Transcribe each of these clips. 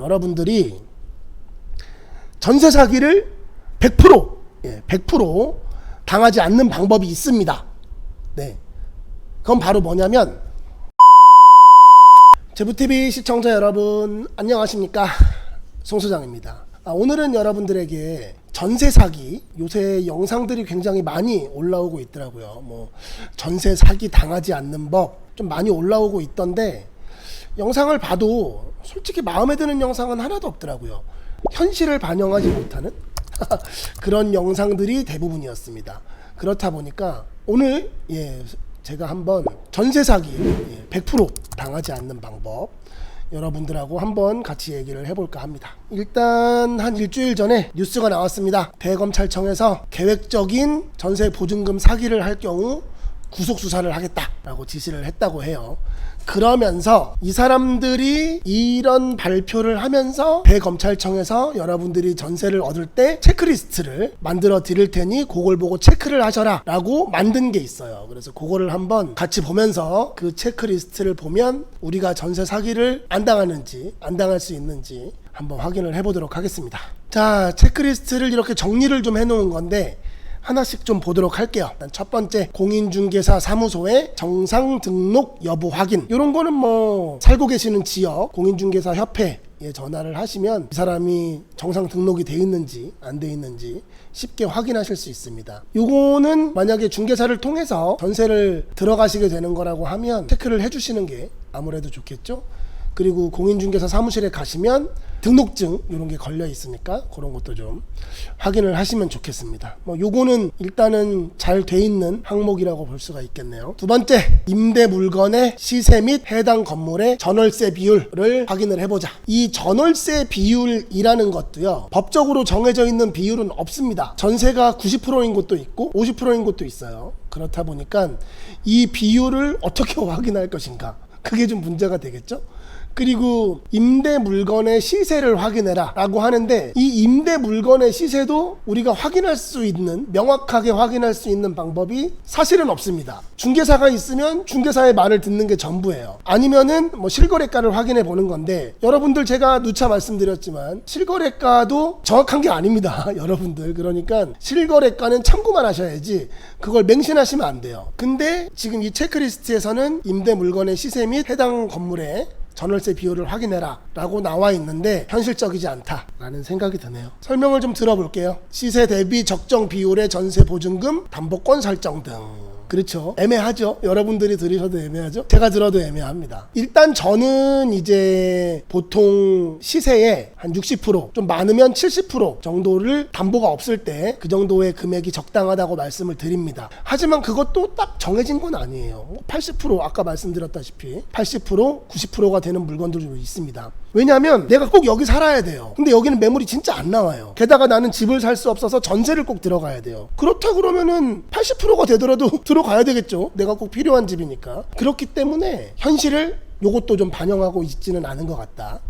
여러분들이 전세 사기를 100% 당하지 않는 방법이 있습니다. 네. 그건 바로 뭐냐면, 제부TV 시청자 여러분 안녕하십니까, 송소장입니다. 오늘은 여러분들에게 전세 사기, 요새 영상들이 굉장히 많이 올라오고 있더라고요. 뭐 전세 사기 당하지 않는 법 좀 많이 올라오고 있던데, 영상을 봐도 솔직히 마음에 드는 영상은 하나도 없더라고요. 현실을 반영하지 못하는 그런 영상들이 대부분이었습니다. 그렇다 보니까 오늘 제가 한번 전세 사기 100% 당하지 않는 방법 여러분들하고 한번 같이 얘기를 해볼까 합니다. 일단 한 일주일 전에 뉴스가 나왔습니다. 대검찰청에서 계획적인 전세 보증금 사기를 할 경우 구속수사를 하겠다라고 지시를 했다고 해요. 그러면서 이 사람들이 이런 발표를 하면서 대검찰청에서 여러분들이 전세를 얻을 때 체크리스트를 만들어 드릴 테니 그걸 보고 체크를 하셔라 라고 만든 게 있어요. 그래서 그거를 한번 같이 보면서 그 체크리스트를 보면 우리가 전세 사기를 안 당하는지 안 당할 수 있는지 한번 확인을 해보도록 하겠습니다. 자, 체크리스트를 이렇게 정리를 좀 해놓은 건데 하나씩 좀 보도록 할게요. 일단 첫 번째, 공인중개사 사무소의 정상 등록 여부 확인. 이런 거는 뭐 살고 계시는 지역 공인중개사 협회에 전화를 하시면 이 사람이 정상 등록이 돼 있는지 안 돼 있는지 쉽게 확인하실 수 있습니다. 요거는 만약에 중개사를 통해서 전세를 들어가시게 되는 거라고 하면 체크를 해주시는 게 아무래도 좋겠죠. 그리고 공인중개사 사무실에 가시면 등록증 이런 게 걸려 있으니까 그런 것도 좀 확인을 하시면 좋겠습니다. 뭐 요거는 일단은 잘 돼 있는 항목이라고 볼 수가 있겠네요. 두 번째, 임대 물건의 시세 및 해당 건물의 전월세 비율을 확인을 해보자. 이 전월세 비율이라는 것도요, 법적으로 정해져 있는 비율은 없습니다. 전세가 90%인 곳도 있고 50%인 곳도 있어요. 그렇다 보니까 이 비율을 어떻게 확인할 것인가, 그게 좀 문제가 되겠죠. 그리고 임대 물건의 시세를 확인해라 라고 하는데, 이 임대 물건의 시세도 우리가 확인할 수 있는, 명확하게 확인할 수 있는 방법이 사실은 없습니다. 중개사가 있으면 중개사의 말을 듣는 게 전부예요. 아니면은 뭐 실거래가를 확인해 보는 건데, 여러분들 제가 누차 말씀드렸지만 실거래가도 정확한 게 아닙니다. 여러분들, 그러니까 실거래가는 참고만 하셔야지 그걸 맹신하시면 안 돼요. 근데 지금 이 체크리스트에서는 임대 물건의 시세 및 해당 건물의 전월세 비율을 확인해라 라고 나와 있는데 현실적이지 않다 라는 생각이 드네요. 설명을 좀 들어볼게요. 시세 대비 적정 비율의 전세 보증금, 담보권 설정 등. 그렇죠. 애매하죠. 여러분들이 들으셔도 애매하죠. 제가 들어도 애매합니다. 일단 저는 이제 보통 시세의 한 60%, 좀 많으면 70% 정도를 담보가 없을 때 그 정도의 금액이 적당하다고 말씀을 드립니다. 하지만 그것도 딱 정해진 건 아니에요. 80%, 아까 말씀드렸다시피 80%, 90%가 되는 물건들도 있습니다. 왜냐하면 내가 꼭 여기 살아야 돼요. 근데 여기는 매물이 진짜 안 나와요. 게다가 나는 집을 살 수 없어서 전세를 꼭 들어가야 돼요. 그렇다 그러면은 80%가 되더라도 들어가야 되겠죠. 내가 꼭 필요한 집이니까. 그렇기 때문에 현실을 요것도 좀 반영하고 있지는 않은 것 같다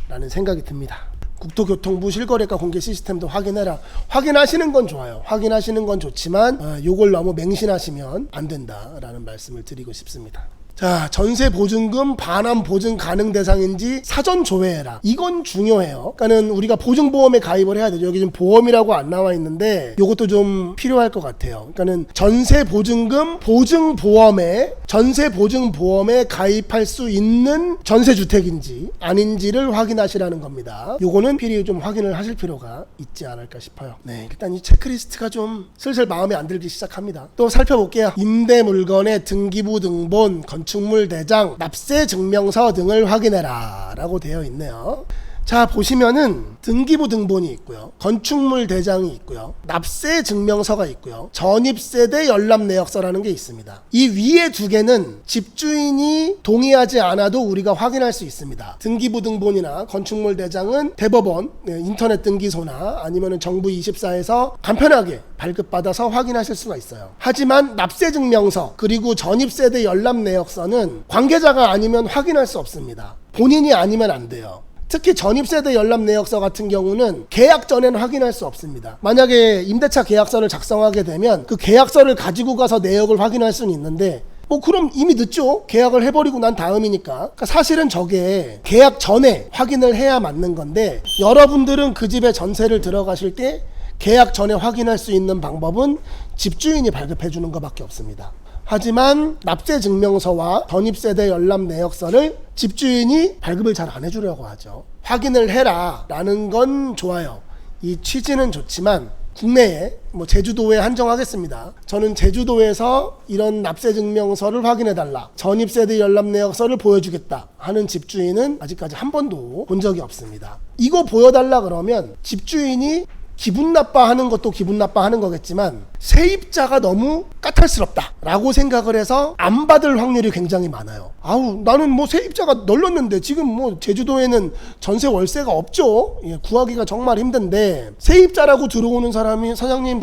라는 생각이 듭니다. 국토교통부 실거래가 공개 시스템도 확인해라. 확인하시는 건 좋아요. 확인하시는 건 좋지만 요걸 너무 맹신하시면 안 된다라는 말씀을 드리고 싶습니다. 자, 전세 보증금 반환 보증 가능 대상인지 사전 조회해라. 이건 중요해요. 그러니까는 우리가 보증보험에 가입을 해야 되죠. 여기 지금 보험이라고 안 나와 있는데 요것도 좀 필요할 것 같아요. 그러니까는 전세 보증금 보증보험에, 전세 보증보험에 가입할 수 있는 전세주택인지 아닌지를 확인하시라는 겁니다. 요거는 필히 좀 확인을 하실 필요가 있지 않을까 싶어요. 네, 일단 이 체크리스트가 좀 슬슬 마음에 안 들기 시작합니다. 또 살펴볼게요. 임대 물건의 등기부 등본, 건축물 대장, 납세 증명서 등을 확인해라 라고 되어 있네요. 자, 보시면은 등기부 등본이 있고요, 건축물 대장이 있고요, 납세 증명서가 있고요, 전입세대 연락 내역서라는 게 있습니다. 이 위에 두 개는 집주인이 동의하지 않아도 우리가 확인할 수 있습니다. 등기부 등본이나 건축물 대장은 대법원, 인터넷 등기소나 아니면은 정부 24에서 간편하게 발급받아서 확인하실 수가 있어요. 하지만 납세 증명서 그리고 전입세대 연락 내역서는 관계자가 아니면 확인할 수 없습니다. 본인이 아니면 안 돼요. 특히 전입세대 연락 내역서 같은 경우는 계약 전에는 확인할 수 없습니다. 만약에 임대차 계약서를 작성하게 되면 그 계약서를 가지고 가서 내역을 확인할 수는 있는데 뭐 그럼 이미 늦죠. 계약을 해버리고 난 다음이니까. 그러니까 사실은 저게 계약 전에 확인을 해야 맞는 건데, 여러분들은 그 집에 전세를 들어가실 때 계약 전에 확인할 수 있는 방법은 집주인이 발급해 주는 것밖에 없습니다. 하지만 납세증명서와 전입세대 열납 내역서를 집주인이 발급을 잘 안 해주려고 하죠. 확인을 해라 라는 건 좋아요. 이 취지는 좋지만 국내에 뭐 제주도에 한정하겠습니다. 저는 제주도에서 이런 납세증명서를 확인해달라, 전입세대 열납 내역서를 보여주겠다 하는 집주인은 아직까지 한 번도 본 적이 없습니다. 이거 보여달라 그러면 집주인이 기분 나빠하는 것도 기분 나빠하는 거겠지만 세입자가 너무 까탈스럽다 라고 생각을 해서 안 받을 확률이 굉장히 많아요. 아우, 나는 뭐 세입자가 널렸는데 지금 뭐 제주도에는 전세 월세가 없죠. 예, 구하기가 정말 힘든데 세입자라고 들어오는 사람이 사장님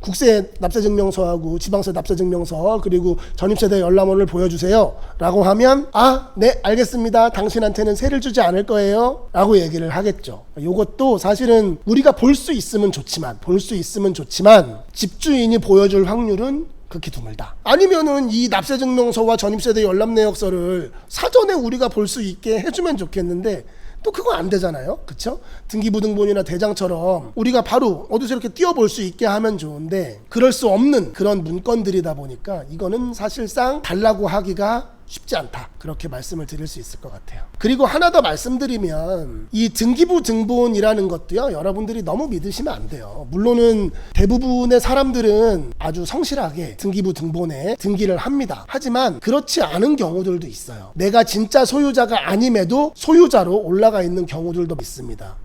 국세 납세증명서하고 지방세 납세증명서 그리고 전입세대 열람원을 보여주세요 라고 하면, 아, 네 알겠습니다, 당신한테는 세를 주지 않을 거예요 라고 얘기를 하겠죠. 요것도 사실은 우리가 볼 수 있으면 좋지만 집주인이 보여줄 확률은 극히 드물다. 아니면은 이 납세증명서와 전입세대 열람내역서를 사전에 우리가 볼 수 있게 해주면 좋겠는데 또 그거 안 되잖아요. 그쵸? 등기부등본이나 대장처럼 우리가 바로 어디서 이렇게 띄워볼 수 있게 하면 좋은데 그럴 수 없는 그런 문건들이다 보니까 이거는 사실상 달라고 하기가 쉽지 않다, 그렇게 말씀을 드릴 수 있을 것 같아요. 그리고 하나 더 말씀드리면 이 등기부 등본이라는 것도요, 여러분들이 너무 믿으시면 안 돼요. 물론은 대부분의 사람들은 아주 성실하게 등기부 등본에 등기를 합니다. 하지만 그렇지 않은 경우들도 있어요. 내가 진짜 소유자가 아님에도 소유자로 올라가 있는 경우들도 있습니다.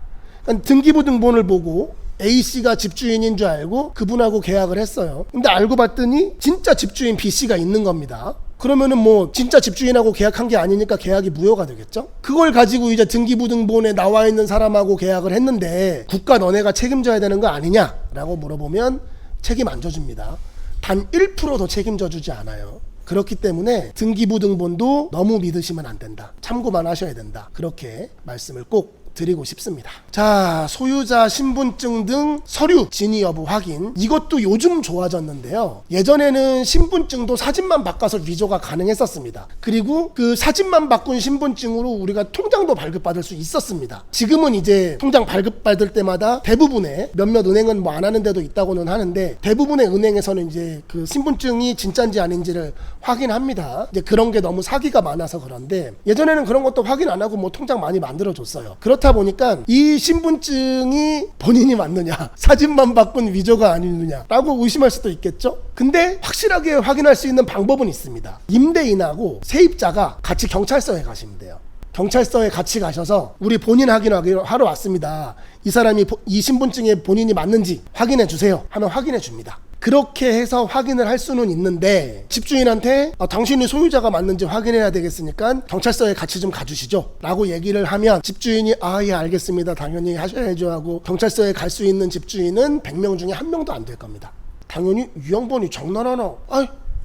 그러니까 등기부 등본을 보고 A씨가 집주인인 줄 알고 그분하고 계약을 했어요. 근데 알고 봤더니 진짜 집주인 B씨가 있는 겁니다. 그러면은 뭐 진짜 집주인하고 계약한 게 아니니까 계약이 무효가 되겠죠? 그걸 가지고 이제 등기부등본에 나와 있는 사람하고 계약을 했는데 국가 너네가 책임져야 되는 거 아니냐라고 물어보면 책임 안 져줍니다. 단 1%도 책임져 주지 않아요. 그렇기 때문에 등기부등본도 너무 믿으시면 안 된다, 참고만 하셔야 된다, 그렇게 말씀을 꼭 드리고 싶습니다. 자, 소유자 신분증 등 서류 진위 여부 확인, 이것도 요즘 좋아졌는데요. 예전에는 신분증도 사진만 바꿔서 위조가 가능했었습니다. 그리고 그 사진만 바꾼 신분증으로 우리가 통장도 발급받을 수 있었습니다. 지금은 이제 통장 발급받을 때마다 대부분의, 몇몇 은행은 뭐 안 하는 데도 있다고는 하는데 대부분의 은행에서는 이제 그 신분증이 진짜인지 아닌지를 확인합니다. 이제 그런 게 너무 사기가 많아서 그런데 예전에는 그런 것도 확인 안 하고 뭐 통장 많이 만들어줬어요. 그렇다 보니까 이 신분증이 본인이 맞느냐, 사진만 바꾼 위조가 아니느냐 라고 의심할 수도 있겠죠. 근데 확실하게 확인할 수 있는 방법은 있습니다. 임대인하고 세입자가 같이 경찰서에 가시면 돼요. 경찰서에 같이 가셔서 우리 본인 확인하러 왔습니다, 이 사람이 이 신분증에 본인이 맞는지 확인해 주세요 하면 확인해 줍니다. 그렇게 해서 확인을 할 수는 있는데 집주인한테 당신이 소유자가 맞는지 확인해야 되겠으니까 경찰서에 같이 좀 가주시죠 라고 얘기를 하면 집주인이 예 알겠습니다, 당연히 하셔야죠 하고 경찰서에 갈 수 있는 집주인은 100명 중에 1명도 안 될 겁니다. 당연히 이 양반이 장난하나,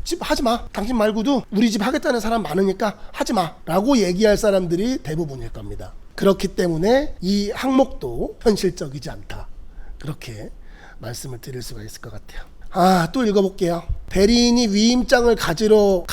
집 하지마, 당신 말고도 우리 집 하겠다는 사람 많으니까 하지마 라고 얘기할 사람들이 대부분일 겁니다. 그렇기 때문에 이 항목도 현실적이지 않다, 그렇게 말씀을 드릴 수가 있을 것 같아요. 또 읽어볼게요. 대리인이 위임장을 가지고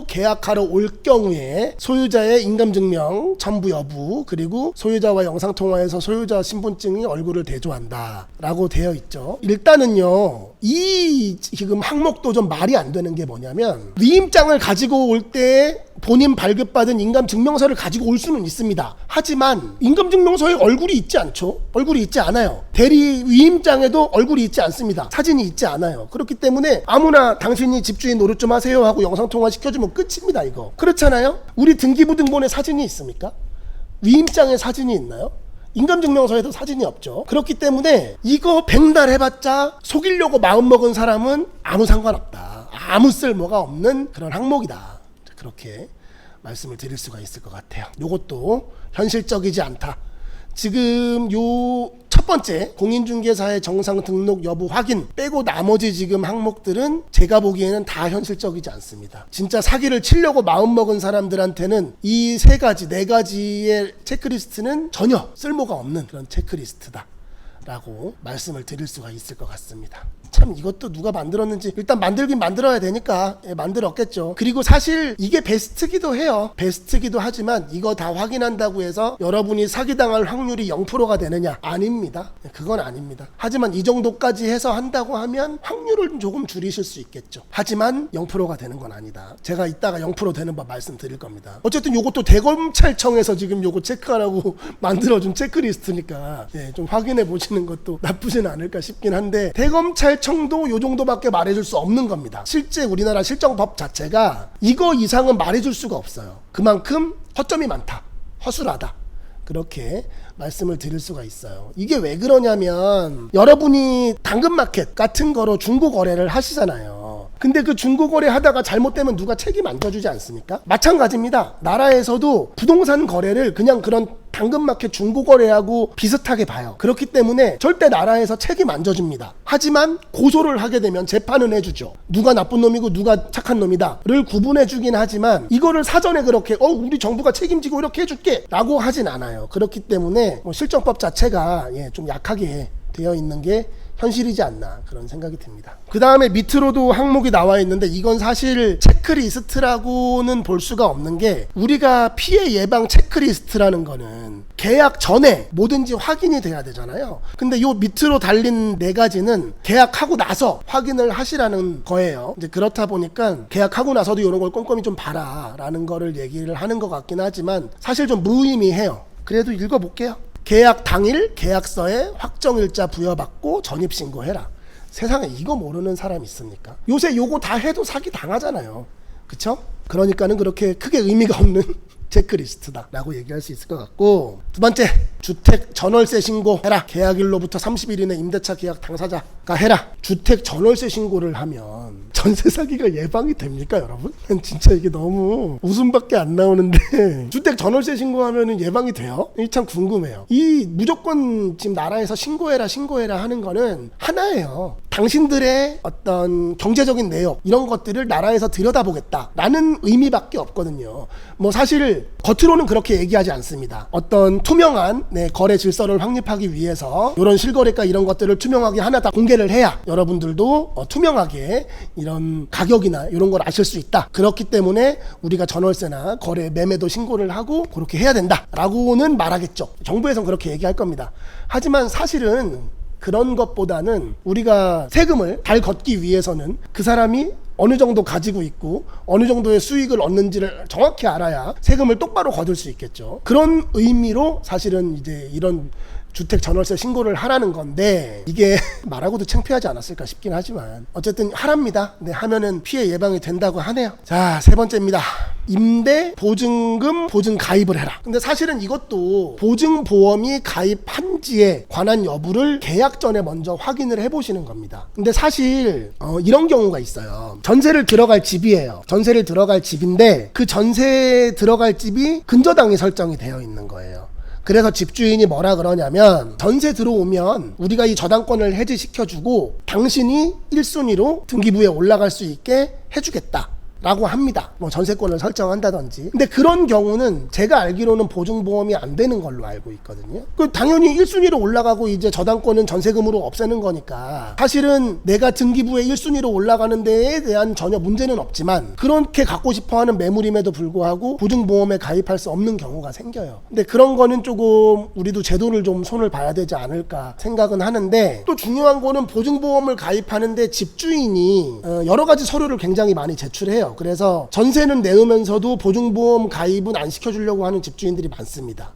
계약하러 올 경우에 소유자의 인감증명 첨부 여부, 그리고 소유자와 영상통화에서 소유자 신분증이 얼굴을 대조한다 라고 되어 있죠. 일단은요, 이 지금 항목도 좀 말이 안 되는 게 뭐냐면, 위임장을 가지고 올 때 본인 발급받은 인감증명서를 가지고 올 수는 있습니다. 하지만 인감증명서에 얼굴이 있지 않죠. 얼굴이 있지 않아요. 대리 위임장에도 얼굴이 있지 않습니다. 사진이 있지 않아요. 그렇기 때문에 아무나 당신이 집주인 노릇 좀 하세요 하고 영상통화 시켜주면 끝입니다. 이거 그렇잖아요. 우리 등기부등본에 사진이 있습니까? 위임장에 사진이 있나요? 인감증명서에도 사진이 없죠. 그렇기 때문에 이거 백날 해봤자 속이려고 마음먹은 사람은 아무 상관없다, 아무 쓸모가 없는 그런 항목이다, 그렇게 말씀을 드릴 수가 있을 것 같아요. 요것도 현실적이지 않다. 지금 요 첫 번째 공인중개사의 정상 등록 여부 확인 빼고 나머지 지금 항목들은 제가 보기에는 다 현실적이지 않습니다. 진짜 사기를 치려고 마음먹은 사람들한테는 이 세 가지, 네 가지의 체크리스트는 전혀 쓸모가 없는 그런 체크리스트다 라고 말씀을 드릴 수가 있을 것 같습니다. 참 이것도 누가 만들었는지 일단 만들긴 만들어야 되니까 만들었겠죠. 그리고 사실 이게 베스트기도 해요. 베스트기도 하지만 이거 다 확인한다고 해서 여러분이 사기당할 확률이 0%가 되느냐? 아닙니다. 그건 아닙니다. 하지만 이 정도까지 해서 한다고 하면 확률을 조금 줄이실 수 있겠죠. 하지만 0%가 되는 건 아니다. 제가 이따가 0% 되는 법 말씀드릴 겁니다. 어쨌든 요것도 대검찰청에서 지금 요거 체크하라고 만들어준 체크리스트니까 좀 확인해 보시는 것도 나쁘진 않을까 싶긴 한데, 대검찰청도 요 정도밖에 말해줄 수 없는 겁니다. 실제 우리나라 실정법 자체가 이거 이상은 말해줄 수가 없어요. 그만큼 허점이 많다, 허술하다, 그렇게 말씀을 드릴 수가 있어요. 이게 왜 그러냐면, 여러분이 당근마켓 같은 거로 중고거래를 하시잖아요. 근데 그 중고거래 하다가 잘못되면 누가 책임 안 져주지 않습니까? 마찬가지입니다. 나라에서도 부동산 거래를 그냥 그런 당근마켓 중고거래하고 비슷하게 봐요. 그렇기 때문에 절대 나라에서 책임 안 져줍니다. 하지만 고소를 하게 되면 재판은 해주죠. 누가 나쁜 놈이고 누가 착한 놈이다를 구분해주긴 하지만, 이거를 사전에 그렇게 우리 정부가 책임지고 이렇게 해줄게 라고 하진 않아요. 그렇기 때문에 실정법 자체가 좀 약하게 되어 있는 게 현실이지 않나, 그런 생각이 듭니다. 그 다음에 밑으로도 항목이 나와 있는데, 이건 사실 체크리스트라고는 볼 수가 없는 게, 우리가 피해 예방 체크리스트라는 거는 계약 전에 뭐든지 확인이 돼야 되잖아요. 근데 요 밑으로 달린 4가지는 계약하고 나서 확인을 하시라는 거예요. 이제 그렇다 보니까 계약하고 나서도 이런 걸 꼼꼼히 좀 봐라 라는 거를 얘기를 하는 것 같긴 하지만, 사실 좀 무의미해요. 그래도 읽어볼게요. 계약 당일 계약서에 확정일자 부여받고 전입신고해라. 세상에 이거 모르는 사람 있습니까? 요새 요거 다 해도 사기 당하잖아요. 그쵸? 그러니까는 그렇게 크게 의미가 없는 체크리스트다 라고 얘기할 수 있을 것 같고, 두 번째, 주택 전월세 신고해라. 계약일로부터 30일 이내 임대차 계약 당사자가 해라. 주택 전월세 신고를 하면 전세 사기가 예방이 됩니까, 여러분? 진짜 이게 너무 웃음밖에 안 나오는데 주택 전월세 신고하면 예방이 돼요? 이게 참 궁금해요. 이 무조건 지금 나라에서 신고해라 하는 거는 하나예요. 당신들의 어떤 경제적인 내역, 이런 것들을 나라에서 들여다보겠다라는 의미밖에 없거든요. 뭐 사실 겉으로는 그렇게 얘기하지 않습니다. 어떤 투명한 거래 질서를 확립하기 위해서 이런 실거래가 이런 것들을 투명하게 하나 다 공개를 해야 여러분들도 투명하게 이런 가격이나 이런 걸 아실 수 있다. 그렇기 때문에 우리가 전월세나 거래 매매도 신고를 하고 그렇게 해야 된다라고는 말하겠죠. 정부에서는 그렇게 얘기할 겁니다. 하지만 사실은 그런 것보다는 우리가 세금을 잘 걷기 위해서는 그 사람이 어느 정도 가지고 있고 어느 정도의 수익을 얻는지를 정확히 알아야 세금을 똑바로 거둘 수 있겠죠. 그런 의미로 사실은 이제 이런 주택 전월세 신고를 하라는 건데, 이게 말하고도 창피하지 않았을까 싶긴 하지만 어쨌든 하랍니다. 네, 하면은 피해 예방이 된다고 하네요. 자, 세 번째입니다. 임대 보증금 보증 가입을 해라. 근데 사실은 이것도 보증보험이 가입한지에 관한 여부를 계약 전에 먼저 확인을 해보시는 겁니다. 근데 사실 이런 경우가 있어요. 전세를 들어갈 집이에요. 전세를 들어갈 집인데 그 전세 들어갈 집이 근저당이 설정이 되어 있는 거예요. 그래서 집주인이 뭐라 그러냐면, 전세 들어오면 우리가 이 저당권을 해지시켜주고 당신이 1순위로 등기부에 올라갈 수 있게 해주겠다 라고 합니다. 뭐 전세권을 설정한다든지. 근데 그런 경우는 제가 알기로는 보증보험이 안 되는 걸로 알고 있거든요. 당연히 1순위로 올라가고 이제 저당권은 전세금으로 없애는 거니까 사실은 내가 등기부에 1순위로 올라가는 데에 대한 전혀 문제는 없지만, 그렇게 갖고 싶어하는 매물임에도 불구하고 보증보험에 가입할 수 없는 경우가 생겨요. 근데 그런 거는 조금 우리도 제도를 좀 손을 봐야 되지 않을까 생각은 하는데, 또 중요한 거는 보증보험을 가입하는데 집주인이 여러 가지 서류를 굉장히 많이 제출해요. 그래서 전세는 내으면서도 보증보험 가입은 안 시켜주려고 하는 집주인들이 많습니다.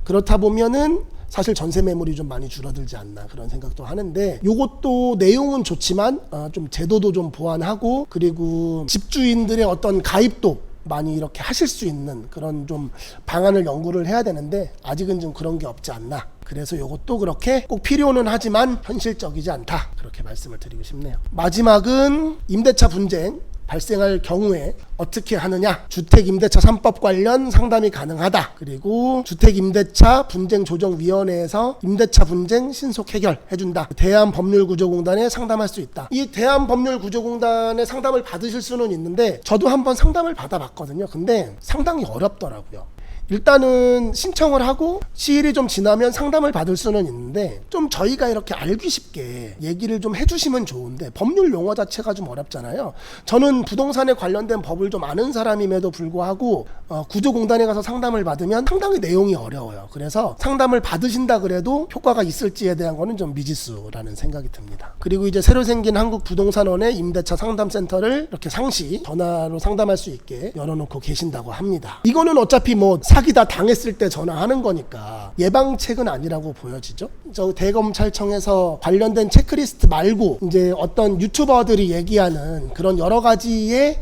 그렇다 보면은 사실 전세 매물이 좀 많이 줄어들지 않나, 그런 생각도 하는데, 요것도 내용은 좋지만 좀 제도도 좀 보완하고, 그리고 집주인들의 어떤 가입도 많이 이렇게 하실 수 있는 그런 좀 방안을 연구를 해야 되는데, 아직은 좀 그런 게 없지 않나. 그래서 이것도 그렇게 꼭 필요는 하지만 현실적이지 않다, 그렇게 말씀을 드리고 싶네요. 마지막은 임대차 분쟁 발생할 경우에 어떻게 하느냐. 주택임대차 3법 관련 상담이 가능하다. 그리고 주택임대차 분쟁조정위원회에서 임대차 분쟁 신속 해결해준다. 대한법률구조공단에 상담할 수 있다. 이 대한법률구조공단에 상담을 받으실 수는 있는데 저도 한번 상담을 받아봤거든요. 근데 상당히 어렵더라고요. 일단은 신청을 하고 시일이 좀 지나면 상담을 받을 수는 있는데 좀 저희가 이렇게 알기 쉽게 얘기를 좀 해주시면 좋은데 법률 용어 자체가 좀 어렵잖아요. 저는 부동산에 관련된 법을 좀 아는 사람임에도 불구하고 구조공단에 가서 상담을 받으면 상당히 내용이 어려워요. 그래서 상담을 받으신다 그래도 효과가 있을지에 대한 거는 좀 미지수라는 생각이 듭니다. 그리고 이제 새로 생긴 한국부동산원의 임대차 상담센터를 이렇게 상시 전화로 상담할 수 있게 열어놓고 계신다고 합니다. 이거는 어차피 뭐 사기다 당했을 때 전화하는 거니까 예방책은 아니라고 보여지죠. 저 대검찰청에서 관련된 체크리스트 말고 이제 어떤 유튜버들이 얘기하는 그런 여러 가지의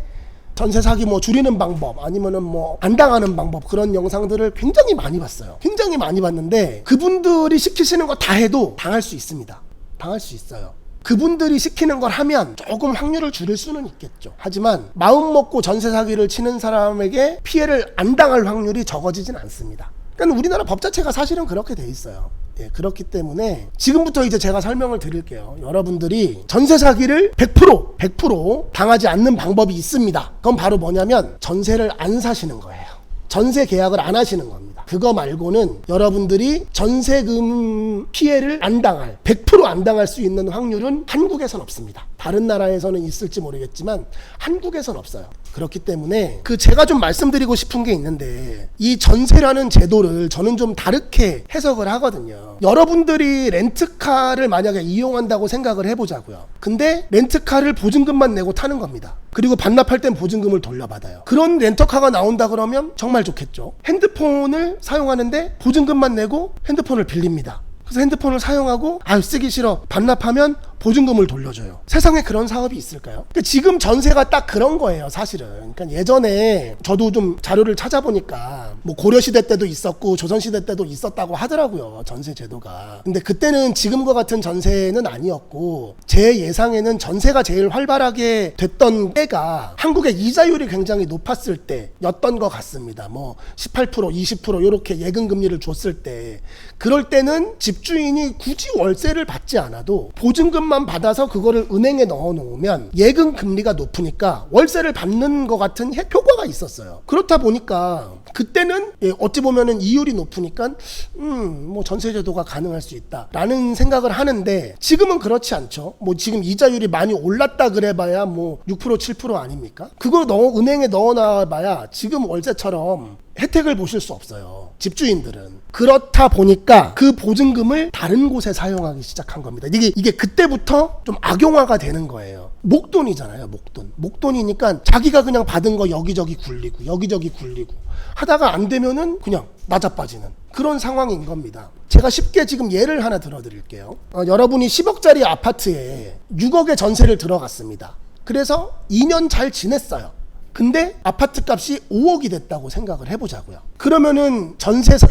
전세 사기 뭐 줄이는 방법 아니면은 뭐 안 당하는 방법 그런 영상들을 굉장히 많이 봤어요. 굉장히 많이 봤는데 그분들이 시키시는 거 다 해도 당할 수 있습니다. 당할 수 있어요. 그분들이 시키는 걸 하면 조금 확률을 줄일 수는 있겠죠. 하지만 마음 먹고 전세 사기를 치는 사람에게 피해를 안 당할 확률이 적어지진 않습니다. 그러니까 우리나라 법 자체가 사실은 그렇게 돼 있어요. 예, 그렇기 때문에 지금부터 이제 제가 설명을 드릴게요. 여러분들이 전세 사기를 100% 당하지 않는 방법이 있습니다. 그건 바로 뭐냐면 전세를 안 사시는 거예요. 전세 계약을 안 하시는 겁니다. 그거 말고는 여러분들이 전세금 피해를 안 당할 100% 안 당할 수 있는 확률은 한국에선 없습니다. 다른 나라에서는 있을지 모르겠지만 한국에선 없어요. 그렇기 때문에 제가 좀 말씀드리고 싶은 게 있는데 이 전세라는 제도를 저는 좀 다르게 해석을 하거든요. 여러분들이 렌트카를 만약에 이용한다고 생각을 해보자고요. 근데 렌트카를 보증금만 내고 타는 겁니다. 그리고 반납할 땐 보증금을 돌려받아요. 그런 렌터카가 나온다 그러면 정말 좋겠죠. 핸드폰을 사용하는데 보증금만 내고 핸드폰을 빌립니다. 그래서 핸드폰을 사용하고 쓰기 싫어 반납하면 보증금을 돌려줘요. 세상에 그런 사업이 있을까요? 그러니까 지금 전세가 딱 그런 거예요, 사실은. 그러니까 예전에 저도 좀 자료를 찾아보니까 뭐 고려시대 때도 있었고 조선시대 때도 있었다고 하더라고요, 전세 제도가. 근데 그때는 지금과 같은 전세는 아니었고 제 예상에는 전세가 제일 활발하게 됐던 때가 한국의 이자율이 굉장히 높았을 때였던 것 같습니다. 뭐 18%, 20% 이렇게 예금 금리를 줬을 때 그럴 때는 집주인이 굳이 월세를 받지 않아도 보증금만 받아서 그거를 은행에 넣어 놓으면 예금 금리가 높으니까 월세를 받는 것 같은 효과가 있었어요. 그렇다 보니까 그때는 어찌 보면은 이율이 높으니까 뭐 전세제도가 가능할 수 있다라는 생각을 하는데 지금은 그렇지 않죠. 뭐 지금 이자율이 많이 올랐다 그래봐야 뭐 6% 7% 아닙니까? 그걸 은행에 넣어놔봐야 지금 월세처럼 혜택을 보실 수 없어요, 집주인들은. 그렇다 보니까 그 보증금을 다른 곳에 사용하기 시작한 겁니다. 이게 그때부터 좀 악용화가 되는 거예요. 목돈이잖아요, 목돈. 목돈이니까 자기가 그냥 받은 거 여기저기 굴리고 여기저기 굴리고 하다가 안 되면은 그냥 낮아빠지는 그런 상황인 겁니다. 제가 쉽게 지금 예를 하나 들어드릴게요. 여러분이 10억짜리 아파트에 6억의 전세를 들어갔습니다. 그래서 2년 잘 지냈어요. 근데 아파트 값이 5억이 됐다고 생각을 해보자고요. 그러면은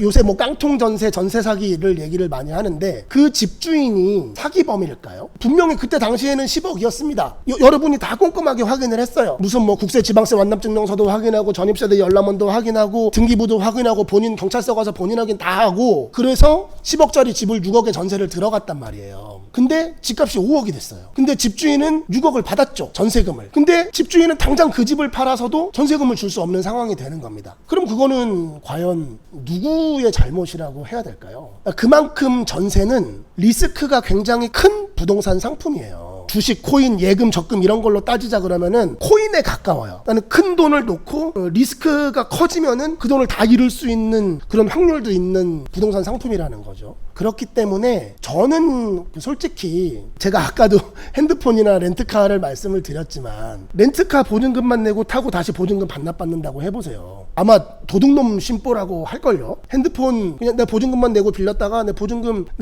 요새 뭐 깡통 전세 사기를 얘기를 많이 하는데 그 집주인이 사기범일까요? 분명히 그때 당시에는 10억이었습니다. 여러분이 다 꼼꼼하게 확인을 했어요. 무슨 뭐 국세지방세 완납증명서도 확인하고 전입세대 열람원도 확인하고 등기부도 확인하고 본인 경찰서 가서 본인 확인 다 하고 그래서 10억짜리 집을 6억에 전세를 들어갔단 말이에요. 근데 집값이 5억이 됐어요. 근데 집주인은 6억을 받았죠, 전세금을. 근데 집주인은 당장 그 집을 팔아서도 전세금을 줄 수 없는 상황이 되는 겁니다. 그럼 그거는 과연 누구의 잘못이라고 해야 될까요? 그만큼 전세는 리스크가 굉장히 큰 부동산 상품이에요. 주식, 코인, 예금, 적금 이런 걸로 따지자 그러면은 코인에 가까워요. 나는 큰 돈을 놓고 리스크가 커지면은 그 돈을 다 잃을 수 있는 그런 확률도 있는 부동산 상품이라는 거죠. 그렇기 때문에 저는 솔직히 제가 아까도 핸드폰이나 렌트카를 말씀을 드렸지만 렌트카 보증금만 내고 타고 다시 보증금 반납받는다고 해보세요. 아마 도둑놈 심보라고 할걸요. 핸드폰 그냥 내 보증금만 내고 빌렸다가 내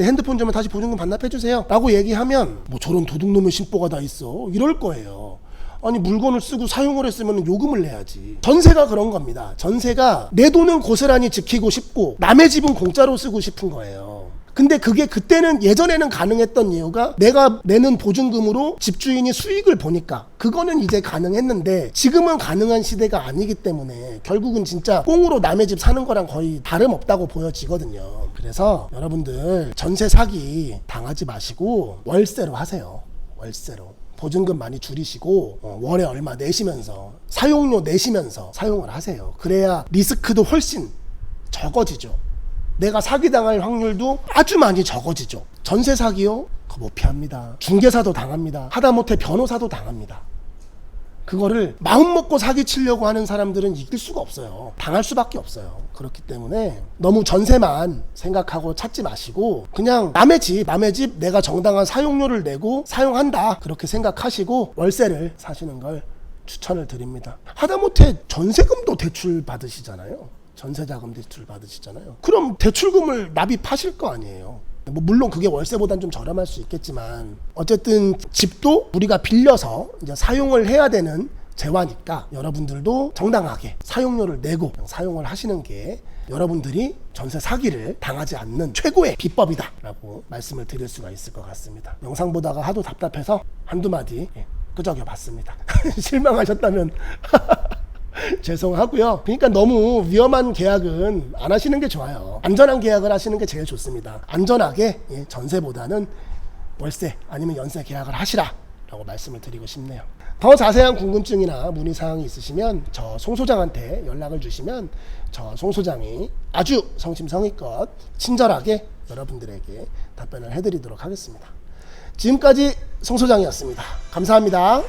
핸드폰 주면 다시 보증금 반납해주세요 라고 얘기하면 뭐 저런 도둑놈의 심보가 다 있어 이럴 거예요. 아니 물건을 쓰고 사용을 했으면 요금을 내야지. 전세가 그런 겁니다. 전세가 내 돈은 고스란히 지키고 싶고 남의 집은 공짜로 쓰고 싶은 거예요. 근데 그게 그때는 예전에는 가능했던 이유가 내가 내는 보증금으로 집주인이 수익을 보니까 그거는 이제 가능했는데 지금은 가능한 시대가 아니기 때문에 결국은 진짜 꽁으로 남의 집 사는 거랑 거의 다름없다고 보여지거든요. 그래서 여러분들 전세 사기 당하지 마시고 월세로 하세요. 월세로. 보증금 많이 줄이시고 월에 얼마 내시면서 사용료 내시면서 사용을 하세요. 그래야 리스크도 훨씬 적어지죠. 내가 사기당할 확률도 아주 많이 적어지죠. 전세 사기요? 그거 못 피합니다. 중개사도 당합니다. 하다못해 변호사도 당합니다. 그거를 마음 먹고 사기치려고 하는 사람들은 이길 수가 없어요. 당할 수밖에 없어요. 그렇기 때문에 너무 전세만 생각하고 찾지 마시고 그냥 남의 집 내가 정당한 사용료를 내고 사용한다 그렇게 생각하시고 월세를 사시는 걸 추천을 드립니다. 하다못해 전세금도 대출 받으시잖아요. 전세자금 대출 받으시잖아요. 그럼 대출금을 납입하실 거 아니에요. 뭐 물론 그게 월세보단 좀 저렴할 수 있겠지만 어쨌든 집도 우리가 빌려서 이제 사용을 해야 되는 재화니까 여러분들도 정당하게 사용료를 내고 사용을 하시는 게 여러분들이 전세 사기를 당하지 않는 최고의 비법이다 라고 말씀을 드릴 수가 있을 것 같습니다. 영상 보다가 하도 답답해서 한두 마디 끄적여 봤습니다. 실망하셨다면 죄송하고요. 그러니까 너무 위험한 계약은 안 하시는 게 좋아요. 안전한 계약을 하시는 게 제일 좋습니다. 안전하게 전세보다는 월세 아니면 연세 계약을 하시라 라고 말씀을 드리고 싶네요. 더 자세한 궁금증이나 문의사항이 있으시면 저 송 소장한테 연락을 주시면 저 송 소장이 아주 성심성의껏 친절하게 여러분들에게 답변을 해드리도록 하겠습니다. 지금까지 송 소장이었습니다. 감사합니다.